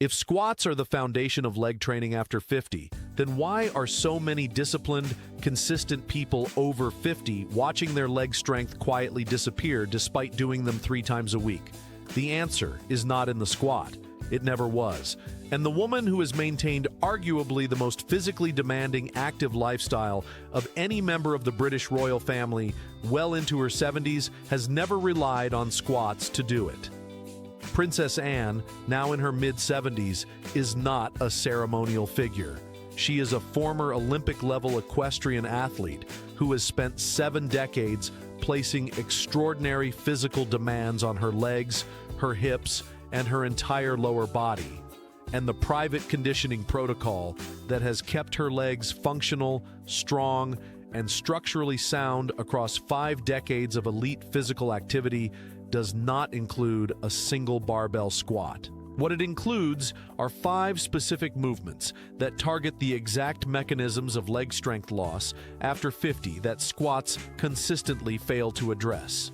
If squats are the foundation of leg training after 50, then why are so many disciplined, consistent people over 50 watching their leg strength quietly disappear despite doing them 3 times a week? The answer is not in the squat. It never was. And the woman who has maintained arguably the most physically demanding active lifestyle of any member of the British royal family well into her 70s has never relied on squats to do it. Princess Anne, now in her mid-70s, is not a ceremonial figure. She is a former Olympic-level equestrian athlete who has spent 7 decades placing extraordinary physical demands on her legs, her hips, and her entire lower body, and the private conditioning protocol that has kept her legs functional, strong, and structurally sound across 5 decades of elite physical activity does not include a single barbell squat. What it includes are 5 specific movements that target the exact mechanisms of leg strength loss after 50 that squats consistently fail to address.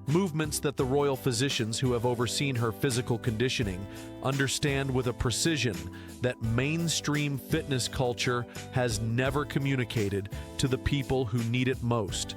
Movements that the royal physicians who have overseen her physical conditioning understand with a precision that mainstream fitness culture has never communicated to the people who need it most.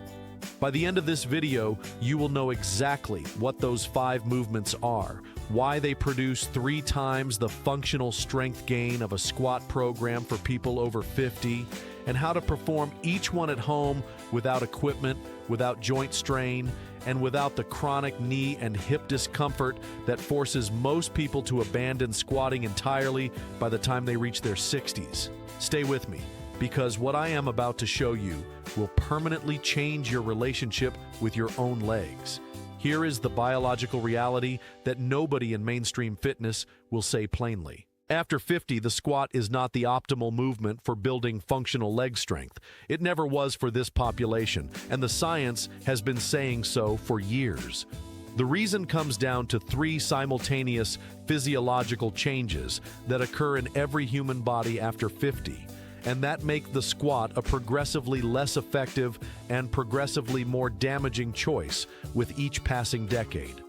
By the end of this video, you will know exactly what those 5 movements are, why they produce 3 times the functional strength gain of a squat program for people over 50, and how to perform each one at home without equipment, without joint strain, and without the chronic knee and hip discomfort that forces most people to abandon squatting entirely by the time they reach their 60s. Stay with me, because what I am about to show you will permanently change your relationship with your own legs. Here is the biological reality that nobody in mainstream fitness will say plainly. After 50, the squat is not the optimal movement for building functional leg strength. It never was for this population, and the science has been saying so for years. The reason comes down to 3 simultaneous physiological changes that occur in every human body after 50, and that make the squat a progressively less effective and progressively more damaging choice with each passing decade.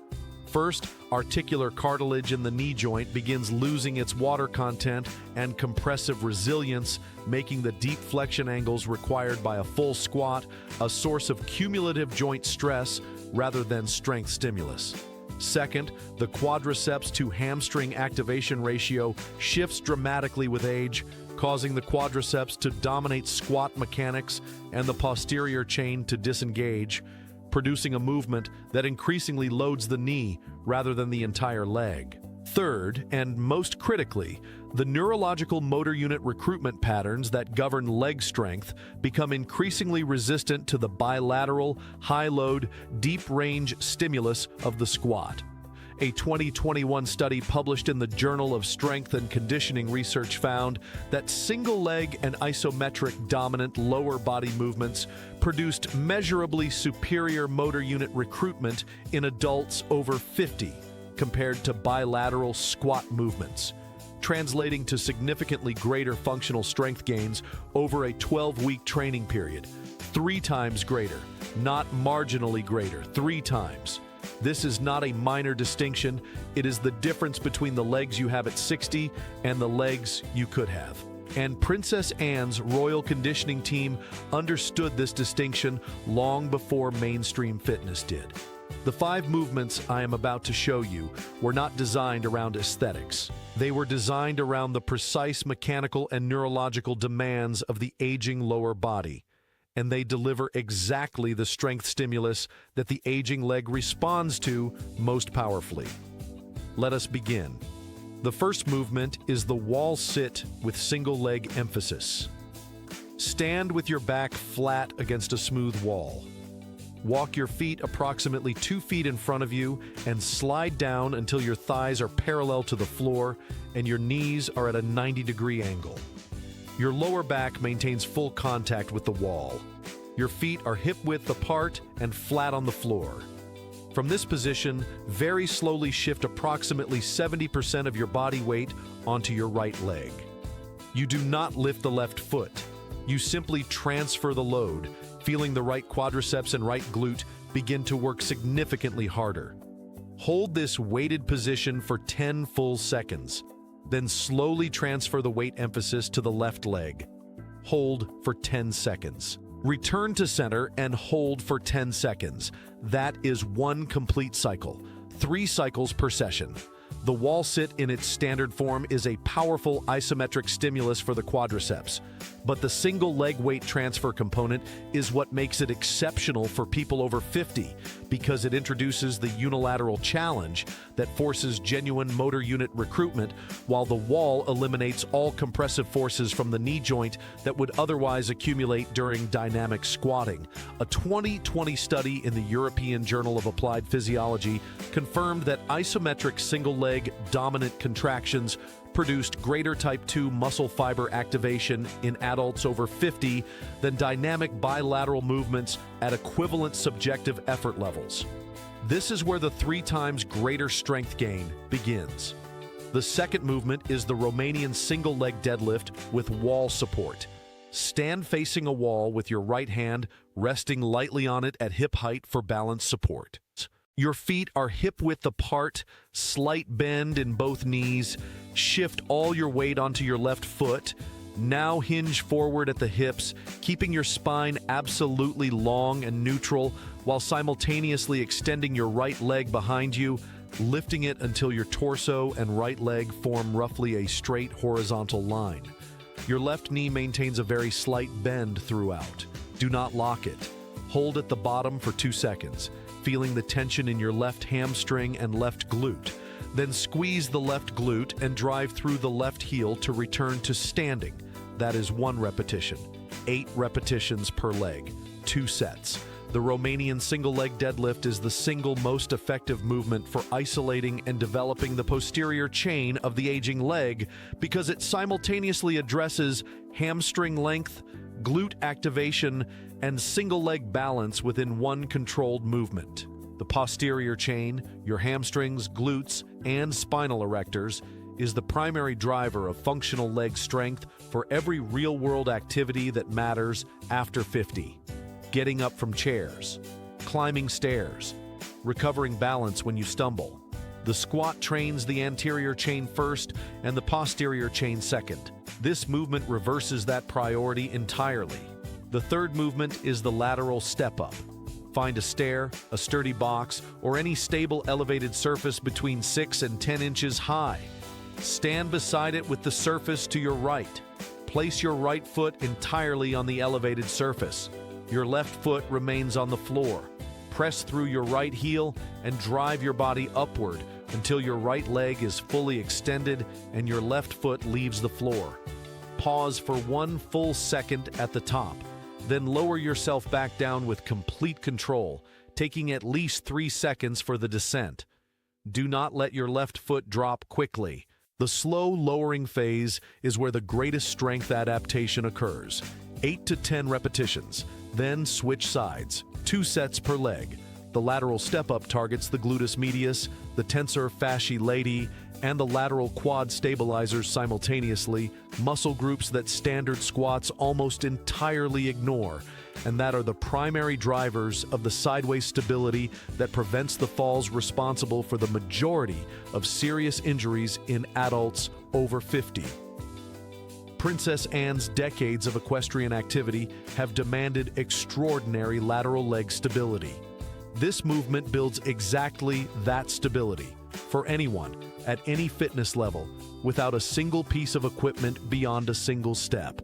First, articular cartilage in the knee joint begins losing its water content and compressive resilience, making the deep flexion angles required by a full squat a source of cumulative joint stress rather than strength stimulus. Second, the quadriceps to hamstring activation ratio shifts dramatically with age, causing the quadriceps to dominate squat mechanics and the posterior chain to disengage, producing a movement that increasingly loads the knee rather than the entire leg. Third, and most critically, the neurological motor unit recruitment patterns that govern leg strength become increasingly resistant to the bilateral, high-load, deep-range stimulus of the squat. A 2021 study published in the Journal of Strength and Conditioning Research found that single-leg and isometric dominant lower body movements produced measurably superior motor unit recruitment in adults over 50 compared to bilateral squat movements, translating to significantly greater functional strength gains over a 12-week training period. 3 times greater, not marginally greater, 3 times. This is not a minor distinction. It is the difference between the legs you have at 60 and the legs you could have. And Princess Anne's royal conditioning team understood this distinction long before mainstream fitness did. The 5 movements I am about to show you were not designed around aesthetics. They were designed around the precise mechanical and neurological demands of the aging lower body, and they deliver exactly the strength stimulus that the aging leg responds to most powerfully. Let us begin. The first movement is the wall sit with single leg emphasis. Stand with your back flat against a smooth wall. Walk your feet approximately 2 feet in front of you and slide down until your thighs are parallel to the floor and your knees are at a 90-degree angle. Your lower back maintains full contact with the wall. Your feet are hip-width apart and flat on the floor. From this position, very slowly shift approximately 70% of your body weight onto your right leg. You do not lift the left foot. You simply transfer the load, feeling the right quadriceps and right glute begin to work significantly harder. Hold this weighted position for 10 full seconds. Then slowly transfer the weight emphasis to the left leg. Hold for 10 seconds. Return to center and hold for 10 seconds. That is one complete cycle, 3 cycles per session. The wall sit in its standard form is a powerful isometric stimulus for the quadriceps, but the single leg weight transfer component is what makes it exceptional for people over 50 because it introduces the unilateral challenge that forces genuine motor unit recruitment, while the wall eliminates all compressive forces from the knee joint that would otherwise accumulate during dynamic squatting. A 2020 study in the European Journal of Applied Physiology confirmed that isometric single leg dominant contractions produced greater type 2 muscle fiber activation in adults over 50 than dynamic bilateral movements at equivalent subjective effort levels. This is where the 3 times greater strength gain begins. The second movement is the Romanian single leg deadlift with wall support. Stand facing a wall with your right hand resting lightly on it at hip height for balance support. Your feet are hip-width apart, slight bend in both knees. Shift all your weight onto your left foot. Now hinge forward at the hips, keeping your spine absolutely long and neutral while simultaneously extending your right leg behind you, lifting it until your torso and right leg form roughly a straight horizontal line. Your left knee maintains a very slight bend throughout. Do not lock it. Hold at the bottom for 2 seconds, feeling the tension in your left hamstring and left glute. Then squeeze the left glute and drive through the left heel to return to standing. That is 1 repetition. 8 repetitions per leg, 2 sets. The Romanian single leg deadlift is the single most effective movement for isolating and developing the posterior chain of the aging leg because it simultaneously addresses hamstring length, glute activation, and single leg balance within one controlled movement. The posterior chain, your hamstrings, glutes, and spinal erectors, is the primary driver of functional leg strength for every real-world activity that matters after 50. Getting up from chairs, climbing stairs, recovering balance when you stumble. The squat trains the anterior chain first and the posterior chain second. This movement reverses that priority entirely. The third movement is the lateral step-up. Find a stair, a sturdy box, or any stable elevated surface between 6 and 10 inches high. Stand beside it with the surface to your right. Place your right foot entirely on the elevated surface. Your left foot remains on the floor. Press through your right heel and drive your body upward until your right leg is fully extended and your left foot leaves the floor. Pause for 1 full second at the top. Then lower yourself back down with complete control, taking at least 3 seconds for the descent. Do not let your left foot drop quickly. The slow lowering phase is where the greatest strength adaptation occurs. 8 to 10 repetitions, then switch sides, 2 sets per leg. The lateral step-up targets the gluteus medius, the tensor fasciae latae, and the lateral quad stabilizers simultaneously, muscle groups that standard squats almost entirely ignore, and that are the primary drivers of the sideways stability that prevents the falls responsible for the majority of serious injuries in adults over 50. Princess Anne's decades of equestrian activity have demanded extraordinary lateral leg stability. This movement builds exactly that stability for anyone at any fitness level without a single piece of equipment beyond a single step.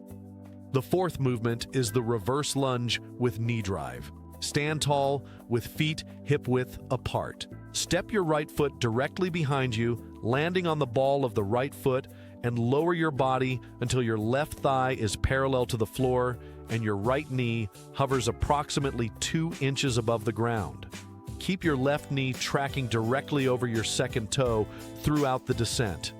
The fourth movement is the reverse lunge with knee drive. Stand tall with feet hip-width apart. Step your right foot directly behind you, landing on the ball of the right foot, and lower your body until your left thigh is parallel to the floor and your right knee hovers approximately 2 inches above the ground. Keep your left knee tracking directly over your second toe throughout the descent.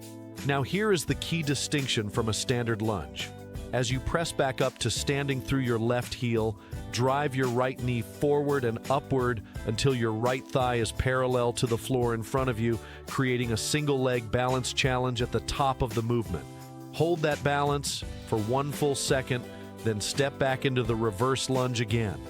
Now here is the key distinction from a standard lunge. As you press back up to standing through your left heel, drive your right knee forward and upward until your right thigh is parallel to the floor in front of you, creating a single leg balance challenge at the top of the movement. Hold that balance for 1 full second, then step back into the reverse lunge again.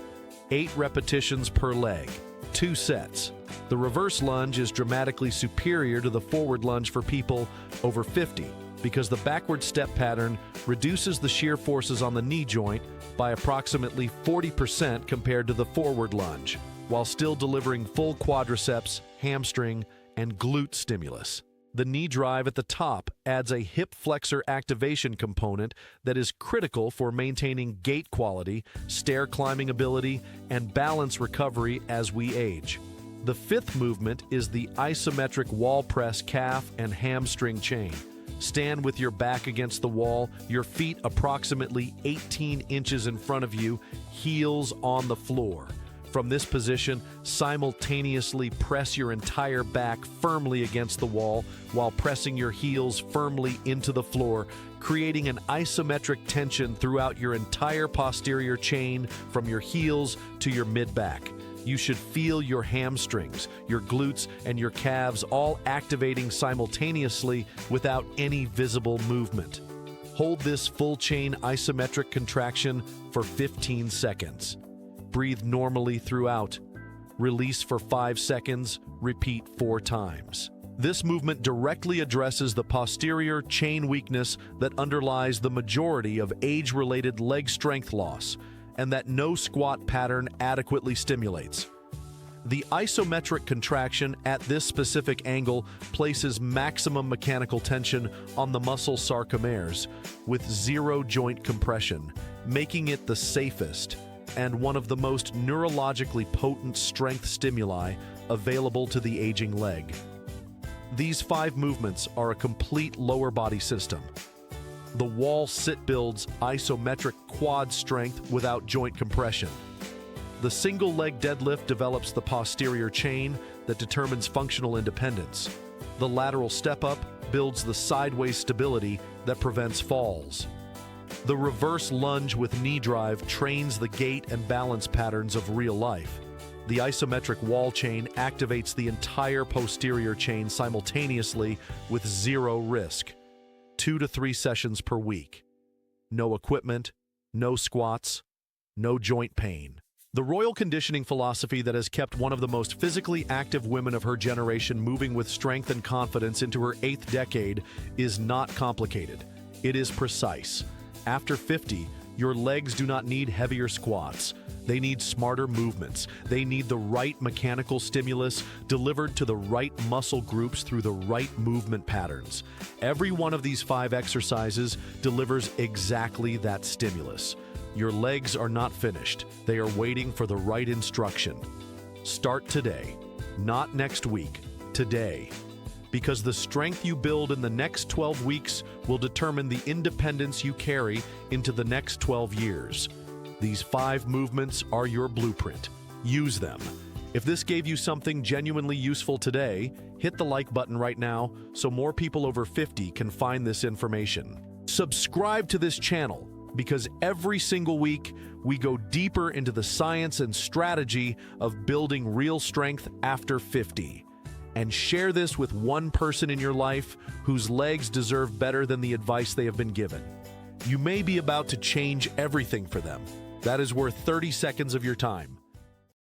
8 repetitions per leg, 2 sets. The reverse lunge is dramatically superior to the forward lunge for people over 50. because the backward step pattern reduces the shear forces on the knee joint by approximately 40% compared to the forward lunge, while still delivering full quadriceps, hamstring, and glute stimulus. The knee drive at the top adds a hip flexor activation component that is critical for maintaining gait quality, stair climbing ability, and balance recovery as we age. The fifth movement is the isometric wall press calf and hamstring chain. Stand with your back against the wall, your feet approximately 18 inches in front of you, heels on the floor. From this position, simultaneously press your entire back firmly against the wall while pressing your heels firmly into the floor, creating an isometric tension throughout your entire posterior chain from your heels to your mid-back. You should feel your hamstrings, your glutes, and your calves all activating simultaneously without any visible movement. Hold this full chain isometric contraction for 15 seconds. Breathe normally throughout. Release for 5 seconds. Repeat 4 times. This movement directly addresses the posterior chain weakness that underlies the majority of age-related leg strength loss, and that no squat pattern adequately stimulates. The isometric contraction at this specific angle places maximum mechanical tension on the muscle sarcomeres with zero joint compression, making it the safest and one of the most neurologically potent strength stimuli available to the aging leg. These 5 movements are a complete lower body system. The wall sit builds isometric quad strength without joint compression. The single leg deadlift develops the posterior chain that determines functional independence. The lateral step up builds the sideways stability that prevents falls. The reverse lunge with knee drive trains the gait and balance patterns of real life. The isometric wall chain activates the entire posterior chain simultaneously with zero risk. 2 to 3 sessions per week. No equipment, no squats, no joint pain. The Royal conditioning philosophy that has kept one of the most physically active women of her generation moving with strength and confidence into her 8th decade is not complicated. It is precise. After 50, your legs do not need heavier squats. They need smarter movements. They need the right mechanical stimulus delivered to the right muscle groups through the right movement patterns. Every one of these 5 exercises delivers exactly that stimulus. Your legs are not finished. They are waiting for the right instruction. Start today, not next week, today. Because the strength you build in the next 12 weeks will determine the independence you carry into the next 12 years. These 5 movements are your blueprint. Use them. If this gave you something genuinely useful today, hit the like button right now so more people over 50 can find this information. Subscribe to this channel because every single week we go deeper into the science and strategy of building real strength after 50. And share this with one person in your life whose legs deserve better than the advice they have been given. You may be about to change everything for them. That is worth 30 seconds of your time.